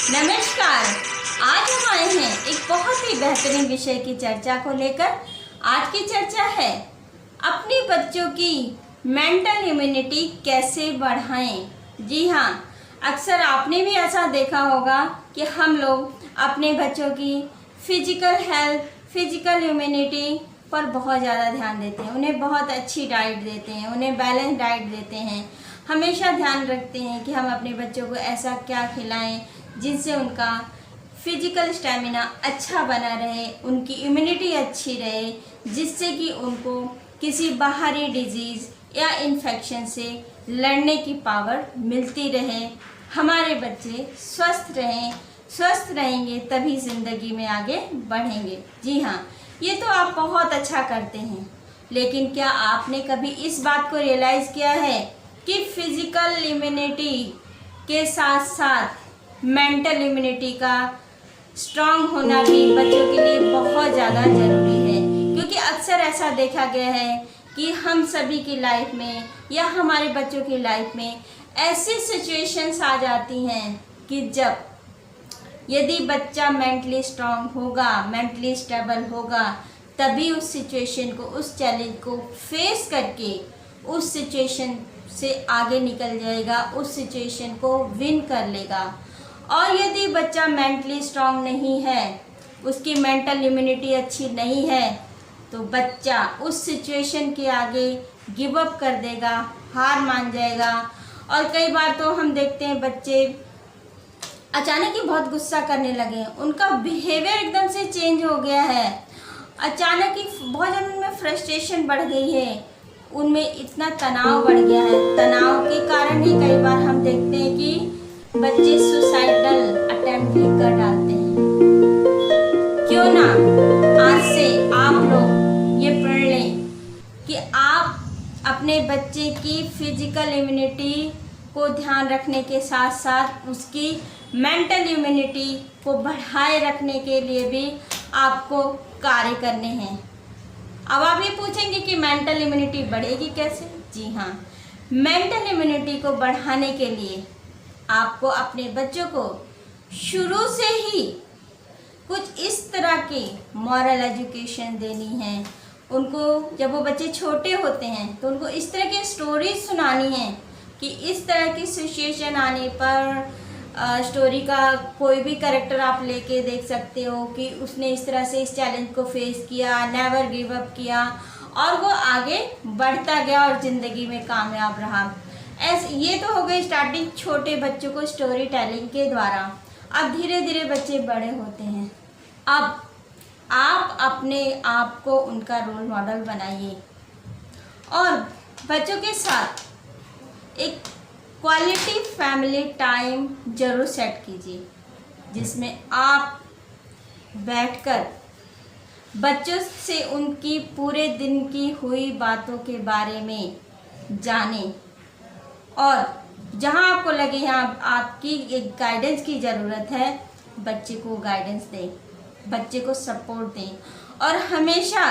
नमस्कार। आज हम आए हैं एक बहुत ही बेहतरीन विषय की चर्चा को लेकर। आज की चर्चा है अपने बच्चों की मेंटल इम्यूनिटी कैसे बढ़ाएं। जी हाँ, अक्सर आपने भी ऐसा देखा होगा कि हम लोग अपने बच्चों की फिजिकल हेल्थ, फिजिकल इम्यूनिटी पर बहुत ज़्यादा ध्यान देते हैं। उन्हें बहुत अच्छी डाइट देते हैं, उन्हें बैलेंस डाइट देते हैं। हमेशा ध्यान रखते हैं कि हम अपने बच्चों को ऐसा क्या खिलाएं जिससे उनका फिजिकल स्टैमिना अच्छा बना रहे, उनकी इम्यूनिटी अच्छी रहे, जिससे कि उनको किसी बाहरी डिजीज़ या इन्फेक्शन से लड़ने की पावर मिलती रहे। हमारे बच्चे स्वस्थ रहें, स्वस्थ रहेंगे तभी ज़िंदगी में आगे बढ़ेंगे। जी हाँ, ये तो आप बहुत अच्छा करते हैं, लेकिन क्या आपने कभी इस बात को रियलाइज़ किया है कि फिज़िकल इम्यूनिटी के साथ साथ मेंटल इम्यूनिटी का स्ट्रांग होना भी बच्चों के लिए बहुत ज़्यादा ज़रूरी है? क्योंकि अक्सर ऐसा देखा गया है कि हम सभी की लाइफ में या हमारे बच्चों की लाइफ में ऐसी सिचुएशंस आ जाती हैं कि जब यदि बच्चा मेंटली स्ट्रांग होगा, मेंटली स्टेबल होगा, तभी उस सिचुएशन को, उस चैलेंज को फेस करके उस सिचुएशन से आगे निकल जाएगा, उस सिचुएशन को विन कर लेगा। और यदि बच्चा मेंटली स्ट्रांग नहीं है, उसकी मेंटल इम्यूनिटी अच्छी नहीं है, तो बच्चा उस सिचुएशन के आगे गिव अप कर देगा, हार मान जाएगा। और कई बार तो हम देखते हैं बच्चे अचानक ही बहुत गुस्सा करने लगे, उनका बिहेवियर एकदम से चेंज हो गया है, अचानक ही बहुत ज़्यादा उनमें फ्रस्ट्रेशन बढ़ गई है, उनमें इतना तनाव बढ़ गया है। तनाव के कारण ही कई बार हम देखते हैं कि बच्चे सुसाइडल अटेम्प्ट भी कर डालते हैं। क्यों ना आज से आप लोग ये पढ़ लें कि आप अपने बच्चे की फिजिकल इम्यूनिटी को ध्यान रखने के साथ साथ उसकी मेंटल इम्यूनिटी को बढ़ाए रखने के लिए भी आपको कार्य करने हैं। अब आप ये पूछेंगे कि मेंटल इम्यूनिटी बढ़ेगी कैसे? जी हाँ, मेंटल इम्यूनिटी को बढ़ाने के लिए आपको अपने बच्चों को शुरू से ही कुछ इस तरह की मॉरल एजुकेशन देनी है। उनको जब वो बच्चे छोटे होते हैं तो उनको इस तरह की स्टोरीज सुनानी है कि इस तरह की सिचुएशन आने पर स्टोरी का कोई भी कैरेक्टर आप लेके देख सकते हो कि उसने इस तरह से इस चैलेंज को फेस किया, नेवर गिव अप किया और वो आगे बढ़ता गया और ज़िंदगी में कामयाब रहा। ये तो हो गई स्टार्टिंग छोटे बच्चों को स्टोरी टेलिंग के द्वारा। अब धीरे धीरे बच्चे बड़े होते हैं। अब आप अपने आप को उनका रोल मॉडल बनाइए और बच्चों के साथ एक क्वालिटी फैमिली टाइम ज़रूर सेट कीजिए, जिसमें आप बैठकर बच्चों से उनकी पूरे दिन की हुई बातों के बारे में जानें और जहां आपको लगे यहाँ आपकी एक गाइडेंस की ज़रूरत है, बच्चे को गाइडेंस दें, बच्चे को सपोर्ट दें और हमेशा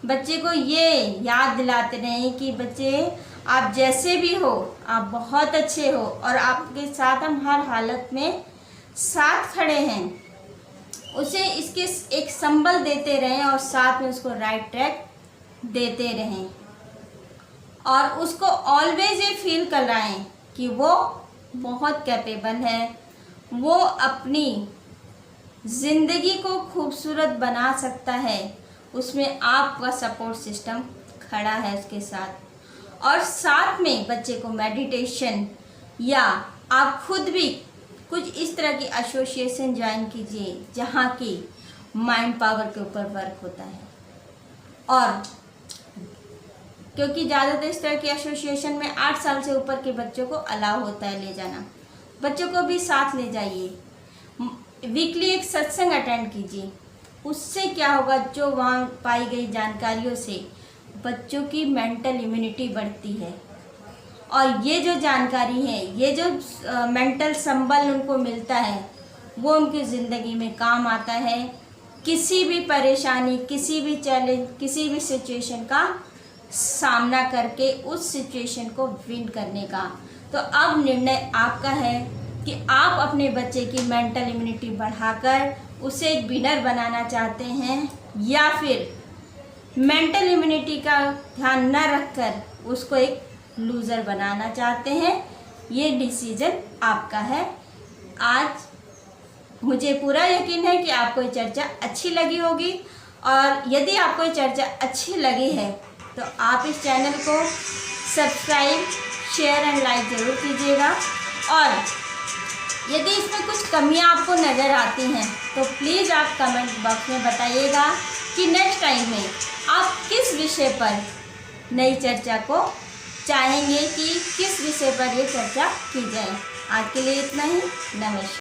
बच्चे को ये याद दिलाते रहें कि बच्चे आप जैसे भी हो, आप बहुत अच्छे हो और आपके साथ हम हर हालत में साथ खड़े हैं। उसे इसके एक संबल देते रहें और साथ में उसको राइट ट्रैक देते रहें और उसको ऑलवेज ये फील कराएं कि वो बहुत कैपेबल है, वो अपनी ज़िंदगी को खूबसूरत बना सकता है, उसमें आपका सपोर्ट सिस्टम खड़ा है उसके साथ। और साथ में बच्चे को मेडिटेशन या आप खुद भी कुछ इस तरह की एसोसिएशन ज्वाइन कीजिए जहाँ की माइंड पावर के ऊपर वर्क होता है। और क्योंकि ज़्यादातर इस तरह की एसोसिएशन में 8 साल से ऊपर के बच्चों को अलाउ होता है ले जाना, बच्चों को भी साथ ले जाइए। वीकली एक सत्संग अटेंड कीजिए, उससे क्या होगा, जो वहाँ पाई गई जानकारियों से बच्चों की मेंटल इम्यूनिटी बढ़ती है और ये जो जानकारी है, ये जो मेंटल संबल उनको मिलता है, वो उनकी ज़िंदगी में काम आता है। किसी भी परेशानी, किसी भी चैलेंज, किसी भी सिचुएशन का सामना करके उस सिचुएशन को विन करने का। तो अब निर्णय आपका है कि आप अपने बच्चे की मेंटल इम्यूनिटी बढ़ाकर उसे एक विनर बनाना चाहते हैं या फिर मेंटल इम्यूनिटी का ध्यान न रखकर उसको एक लूज़र बनाना चाहते हैं, ये डिसीजन आपका है। आज मुझे पूरा यकीन है कि आपको ये चर्चा अच्छी लगी होगी, और यदि आपको ये चर्चा अच्छी लगी है तो आप इस चैनल को सब्सक्राइब, शेयर एंड लाइक ज़रूर कीजिएगा। और यदि इसमें कुछ कमियां आपको नज़र आती हैं तो प्लीज़ आप कमेंट बॉक्स में बताइएगा कि नेक्स्ट टाइम में आप किस विषय पर नई चर्चा को चाहेंगे, कि किस विषय पर ये चर्चा की जाए। आज के लिए इतना ही। नमस्कार।